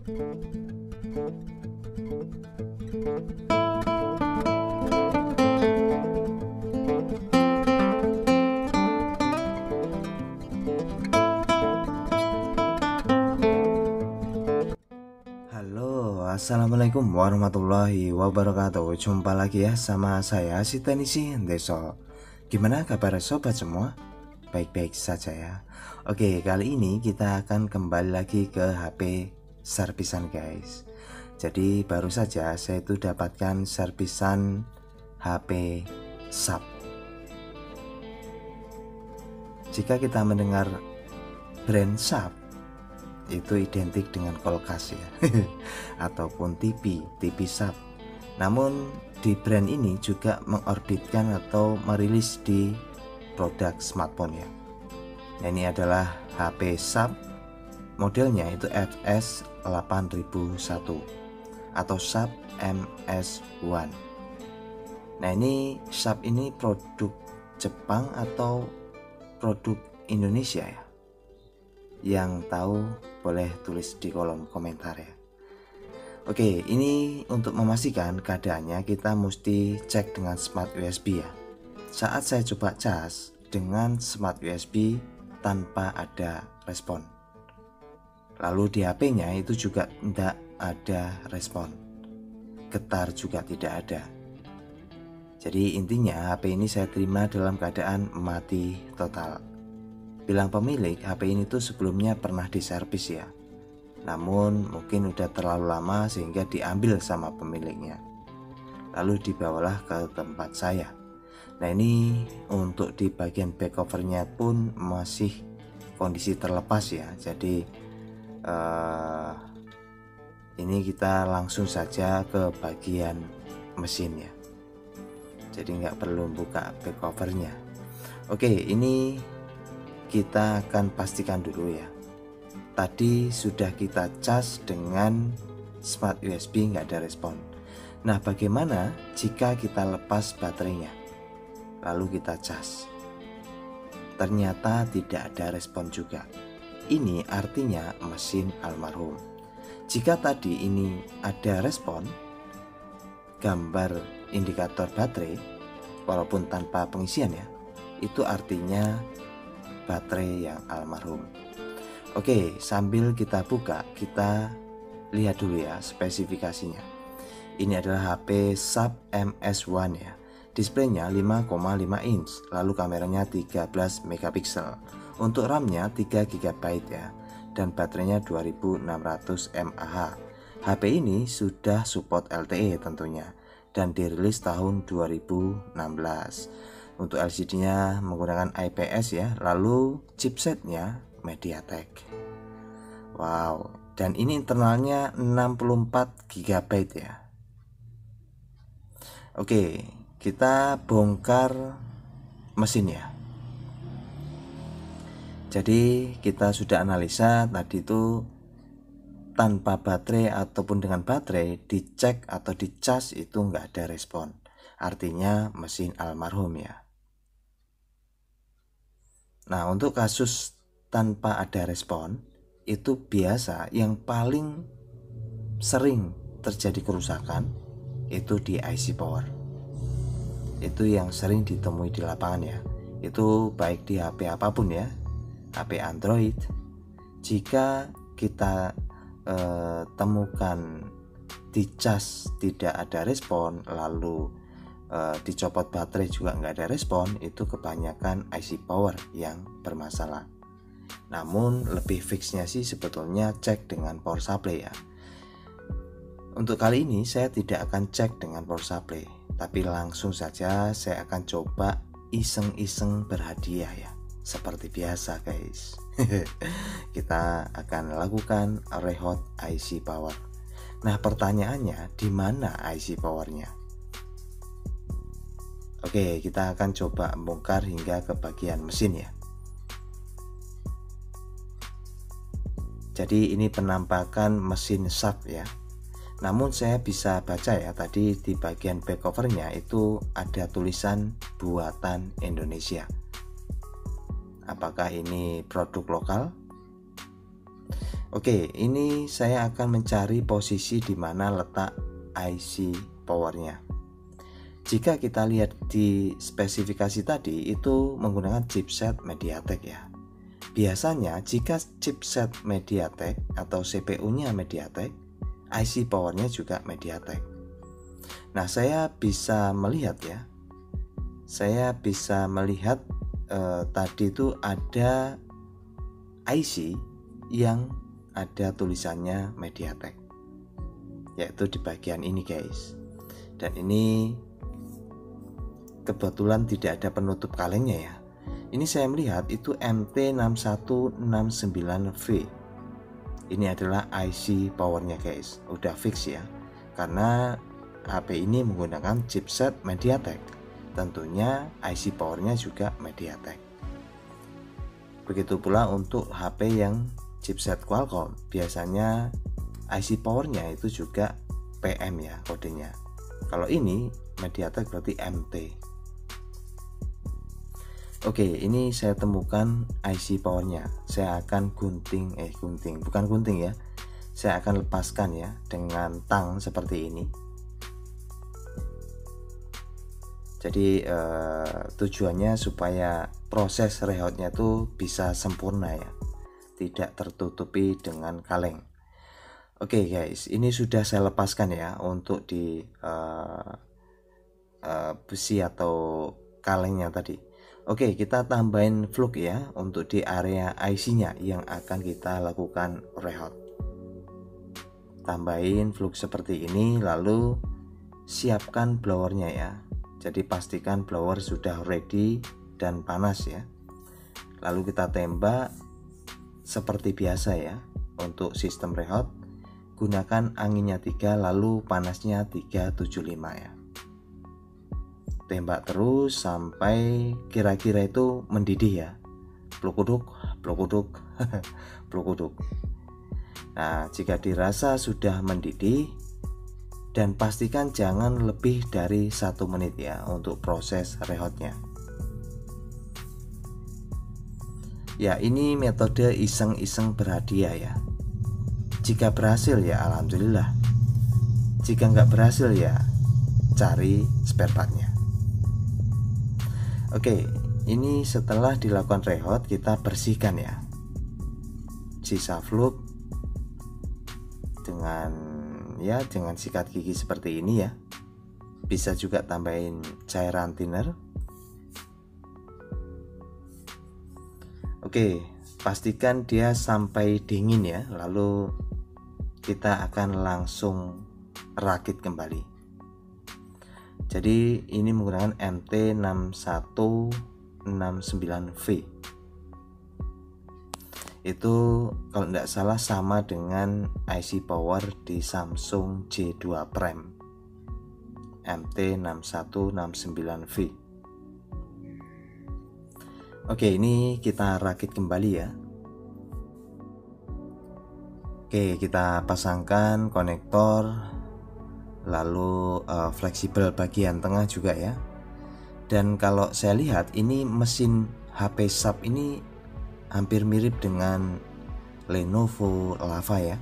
Assalamualaikum warahmatullahi wabarakatuh. Jumpa lagi ya sama saya si Tenisi Deso. Gimana kabar sobat semua? Baik-baik saja ya. Oke, kali ini kita akan kembali lagi ke HP servisan guys. Jadi baru saja saya itu dapatkan servisan HP SAP. Jika kita mendengar brand SAP, itu identik dengan kulkas ya ataupun TV SAP. Namun di brand ini juga mengorbitkan atau merilis di produk smartphone ya. Nah, ini adalah HP SAP, modelnya itu FS8001 atau SAP MS1. Nah, ini SAP ini produk Jepang atau produk Indonesia ya? Yang tahu boleh tulis di kolom komentar ya. Oke, ini untuk memastikan keadaannya kita mesti cek dengan smart USB ya. Saat saya coba cas dengan smart USB tanpa ada respon. Lalu di HP-nya itu juga tidak ada respon. Getar juga tidak ada. Jadi intinya HP ini saya terima dalam keadaan mati total. Bilang pemilik, HP ini tuh sebelumnya pernah diservis ya. Namun mungkin udah terlalu lama sehingga diambil sama pemiliknya. Lalu dibawalah ke tempat saya. Nah, ini untuk di bagian back covernya pun masih kondisi terlepas ya. Jadi ini kita langsung saja ke bagian mesin ya. Jadi nggak perlu buka back covernya. Oke, ini kita akan pastikan dulu ya. Tadi sudah kita cas dengan smart USB nggak ada respon. Nah, bagaimana jika kita lepas baterainya lalu kita cas? Ternyata tidak ada respon juga. Ini artinya mesin almarhum. Jika tadi ini ada respon, gambar indikator baterai walaupun tanpa pengisian ya, itu artinya baterai yang almarhum. Oke, sambil kita buka, kita lihat dulu ya spesifikasinya. Ini adalah HP SAP MS1 ya. Displaynya 5,5 inch, lalu kameranya 13 megapiksel. Untuk RAM-nya 3 GB ya, dan baterainya 2600 mAh. HP ini sudah support LTE tentunya, dan dirilis tahun 2016. Untuk LCD-nya menggunakan IPS ya, lalu chipsetnya MediaTek. Wow, dan ini internalnya 64 GB ya. Oke, kita bongkar mesin ya. Jadi kita sudah analisa tadi itu tanpa baterai ataupun dengan baterai, dicek atau dicas itu nggak ada respon. Artinya mesin almarhum ya. Nah, untuk kasus tanpa ada respon itu biasa yang paling sering terjadi kerusakan itu di IC power. Itu yang sering ditemui di lapangan ya. Itu baik di HP apapun ya, HP Android. Jika kita temukan dicas tidak ada respon, lalu dicopot baterai juga nggak ada respon, itu kebanyakan IC power yang bermasalah. Namun lebih fixnya sih sebetulnya cek dengan power supply ya. Untuk kali ini saya tidak akan cek dengan power supply, tapi langsung saja saya akan coba iseng-iseng berhadiah ya. Seperti biasa guys. Kita akan lakukan rehot IC power. Nah, pertanyaannya di mana IC powernya? Oke, kita akan coba bongkar hingga ke bagian mesin ya. Jadi ini penampakan mesin SAP ya. Namun saya bisa baca ya, tadi di bagian back covernya itu ada tulisan buatan Indonesia. Apakah ini produk lokal? Oke, ini saya akan mencari posisi di mana letak IC powernya. Jika kita lihat di spesifikasi tadi, itu menggunakan chipset MediaTek ya. Biasanya jika chipset MediaTek atau CPU-nya MediaTek, IC powernya juga MediaTek. Nah, saya bisa melihat ya. Saya bisa melihat tadi itu ada IC yang ada tulisannya MediaTek, yaitu di bagian ini guys. Dan ini kebetulan tidak ada penutup kalengnya ya. Ini saya melihat itu MT6169V. Ini adalah IC powernya guys. Udah fix ya. Karena HP ini menggunakan chipset MediaTek. Tentunya IC powernya juga MediaTek. Begitu pula untuk HP yang chipset Qualcomm. Biasanya IC powernya itu juga PM ya kodenya. Kalau ini MediaTek berarti MT. Oke, ini saya temukan IC powernya. Saya akan gunting ya. Saya akan lepaskan ya dengan tang seperti ini. Jadi tujuannya supaya proses rehoutnya itu bisa sempurna ya, tidak tertutupi dengan kaleng. Oke guys, ini sudah saya lepaskan ya untuk di besi atau kalengnya tadi. Oke, kita tambahin flux ya untuk di area IC-nya yang akan kita lakukan rehout. Tambahin flux seperti ini, lalu siapkan blowernya ya. Jadi pastikan blower sudah ready dan panas ya. Lalu kita tembak seperti biasa ya. Untuk sistem rehout gunakan anginnya 3 lalu panasnya 375 ya. Tembak terus sampai kira-kira itu mendidih ya. Plukuduk, plukuduk, plukuduk. Nah, jika dirasa sudah mendidih, dan pastikan jangan lebih dari 1 menit ya untuk proses rehoutnya. Ya, ini metode iseng-iseng berhadiah ya. Jika berhasil ya alhamdulillah. Jika nggak berhasil ya cari spare partnya. Oke, ini setelah dilakukan rehout kita bersihkan ya sisa flux dengan sikat gigi seperti ini ya. Bisa juga tambahin cairan thinner. Oke, pastikan dia sampai dingin ya. Lalu kita akan langsung rakit kembali. Jadi ini menggunakan MT6169V. Itu kalau tidak salah sama dengan IC power di Samsung J2 Prime MT6169V. Oke, ini kita rakit kembali ya. Oke, kita pasangkan konektor, lalu fleksibel bagian tengah juga ya. Dan kalau saya lihat ini mesin HP sub ini hampir mirip dengan Lenovo Lava ya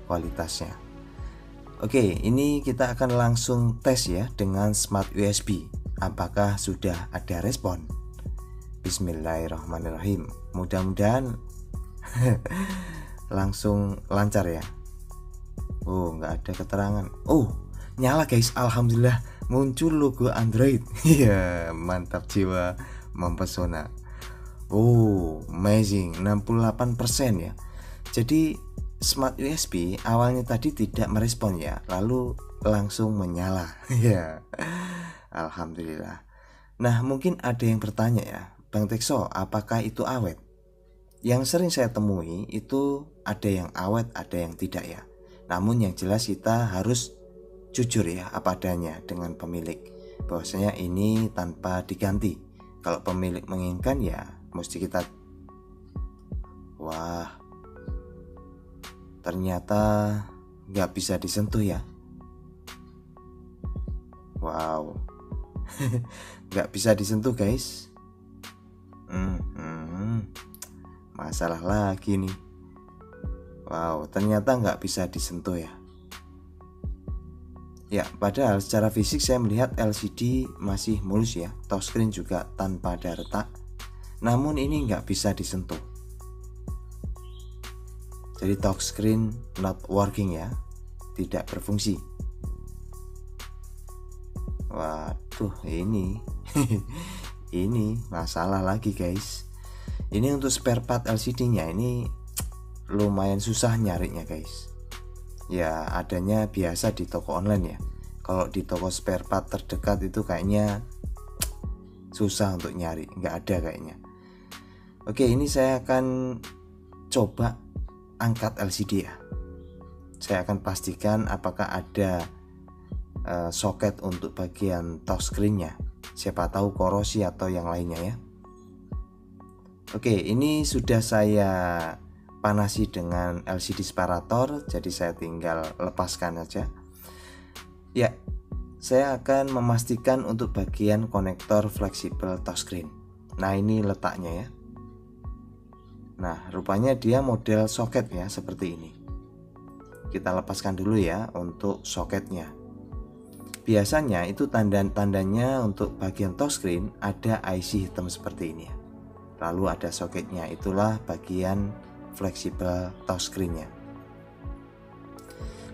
kualitasnya. Oke, ini kita akan langsung tes ya dengan Smart USB. Apakah sudah ada respon? Bismillahirrahmanirrahim. Mudah-mudahan langsung lancar ya. Oh, nggak ada keterangan. Oh, nyala guys, alhamdulillah muncul logo Android. Iya, mantap jiwa, mempesona. Oh, amazing, 68% ya. Jadi Smart USB awalnya tadi tidak merespon ya, lalu langsung menyala. Ya, alhamdulillah. Nah, mungkin ada yang bertanya ya, Bang Tekso, apakah itu awet? Yang sering saya temui itu ada yang awet, ada yang tidak ya. Namun yang jelas kita harus jujur ya apa adanya dengan pemilik, bahwasanya ini tanpa diganti. Kalau pemilik menginginkan ya mesti kita. Wah, ternyata nggak bisa disentuh ya. Wow, nggak bisa disentuh guys. Masalah lagi nih. Wow, ternyata nggak bisa disentuh ya. Ya, padahal secara fisik saya melihat LCD masih mulus ya, touchscreen juga tanpa ada retak. Namun ini nggak bisa disentuh. Jadi touchscreen not working ya, tidak berfungsi. Waduh, ini ini masalah lagi guys. Ini untuk spare part LCD-nya ini lumayan susah nyarinya guys. Ya adanya biasa di toko online ya. Kalau di toko spare part terdekat itu kayaknya susah untuk nyari, nggak ada kayaknya. Oke, ini saya akan coba angkat LCD ya. Saya akan pastikan apakah ada soket untuk bagian touchscreen-nya. Siapa tahu korosi atau yang lainnya ya. Oke, ini sudah saya panasi dengan LCD separator, jadi saya tinggal lepaskan saja. Ya, saya akan memastikan untuk bagian konektor fleksibel touchscreen. Nah, ini letaknya ya. Nah, rupanya dia model soket ya, seperti ini. Kita lepaskan dulu ya untuk soketnya. Biasanya itu tanda-tandanya untuk bagian touchscreen ada IC hitam seperti ini ya. Lalu ada soketnya, itulah bagian fleksibel touchscreen-nya.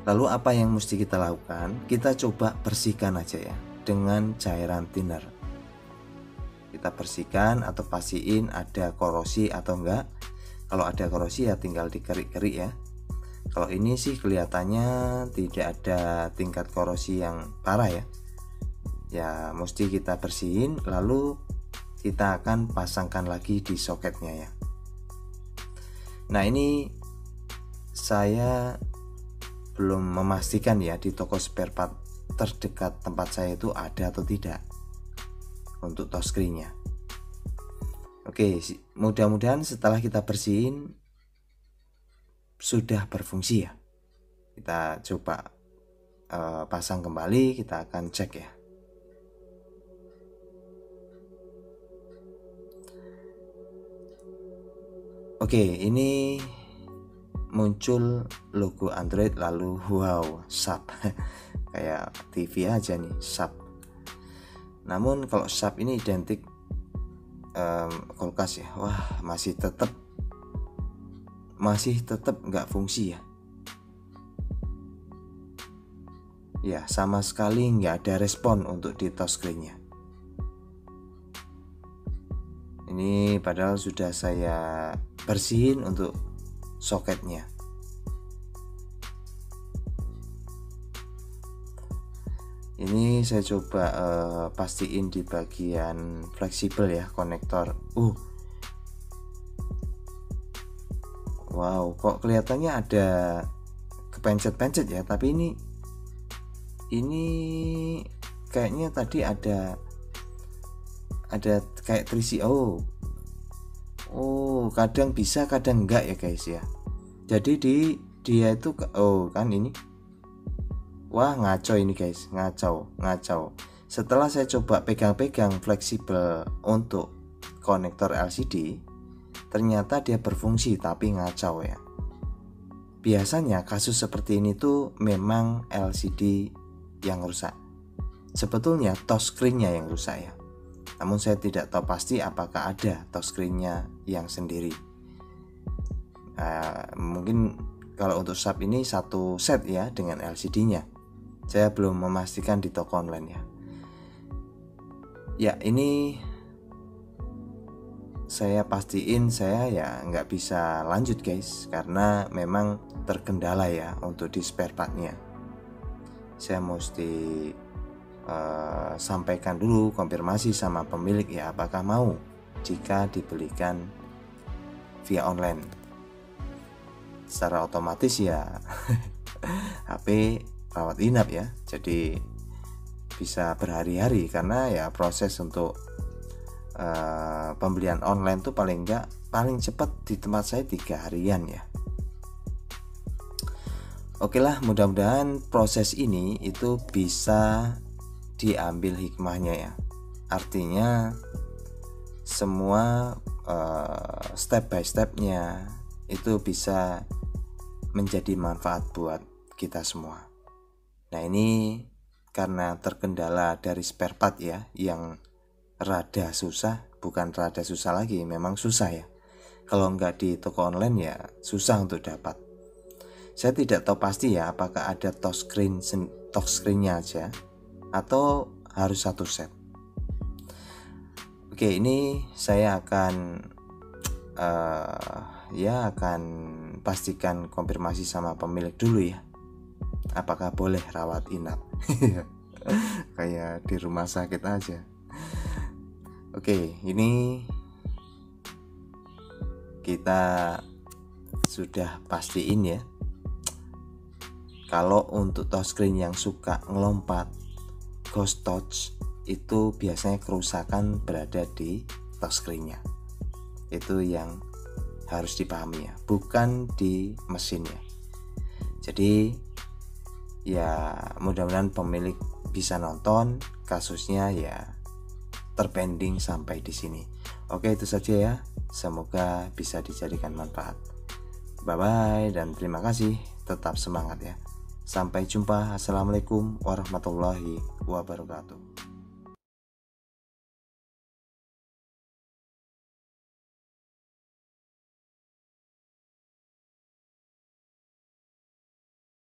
Lalu apa yang mesti kita lakukan? Kita coba bersihkan aja ya dengan cairan thinner. Kita bersihkan atau pastiin ada korosi atau enggak. Kalau ada korosi ya tinggal dikerik-kerik ya. Kalau ini sih kelihatannya tidak ada tingkat korosi yang parah ya. Ya mesti kita bersihin, lalu kita akan pasangkan lagi di soketnya ya. Nah, ini saya belum memastikan ya di toko spare part terdekat tempat saya itu ada atau tidak untuk touchscreen-nya. Oke, mudah-mudahan setelah kita bersihin sudah berfungsi ya. Kita coba pasang kembali, kita akan cek ya. Oke, ini muncul logo Android lalu wow, Sharp. Kayak TV aja nih, Sharp. Namun kalau Sharp ini identik kulkas ya. Wah, masih tetap nggak fungsi ya. Ya, sama sekali nggak ada respon untuk di touchscreen-nya. Ini padahal sudah saya bersihin untuk soketnya. Ini saya coba pastiin di bagian fleksibel ya, konektor. Wow, kok kelihatannya ada kepencet-pencet ya, tapi ini kayaknya tadi ada kayak terisi. Kadang bisa kadang enggak ya guys ya. Jadi dia itu kan ini. Wah, ngaco ini guys, ngaco. Setelah saya coba pegang-pegang fleksibel untuk konektor LCD, ternyata dia berfungsi tapi ngacau ya. Biasanya kasus seperti ini tuh memang LCD yang rusak. Sebetulnya touchscreen-nya yang rusak ya. Namun saya tidak tahu pasti apakah ada touchscreen-nya yang sendiri. Mungkin kalau untuk Sharp ini satu set ya dengan LCD-nya. Saya belum memastikan di toko online ya. Ya, ini saya pastiin saya ya nggak bisa lanjut guys, karena memang terkendala ya untuk di spare part-nya. Saya mesti sampaikan dulu konfirmasi sama pemilik ya, apakah mau jika dibelikan via online. Secara otomatis ya HP rawat inap ya, jadi bisa berhari-hari, karena ya proses untuk pembelian online tuh paling cepat di tempat saya 3 harian ya. Oke lah, mudah-mudahan proses ini itu bisa diambil hikmahnya ya. Artinya semua step by stepnya itu bisa menjadi manfaat buat kita semua. Nah, ini karena terkendala dari spare part ya, yang rada susah, bukan rada susah lagi, memang susah ya. Kalau nggak di toko online ya susah untuk dapat. Saya tidak tahu pasti ya apakah ada touchscreen-nya aja atau harus satu set. Oke, ini saya akan akan pastikan konfirmasi sama pemilik dulu ya, apakah boleh rawat inap. Kayak di rumah sakit aja. Oke, ini kita sudah pastiin ya, kalau untuk touchscreen yang suka ngelompat, ghost touch, itu biasanya kerusakan berada di touchscreen-nya. Itu yang harus dipahami ya, bukan di mesinnya. Jadi ya mudah-mudahan pemilik bisa nonton kasusnya ya terpending sampai di sini. Oke, itu saja ya. Semoga bisa dijadikan manfaat. Bye bye dan terima kasih. Tetap semangat ya. Sampai jumpa. Assalamualaikum warahmatullahi wabarakatuh.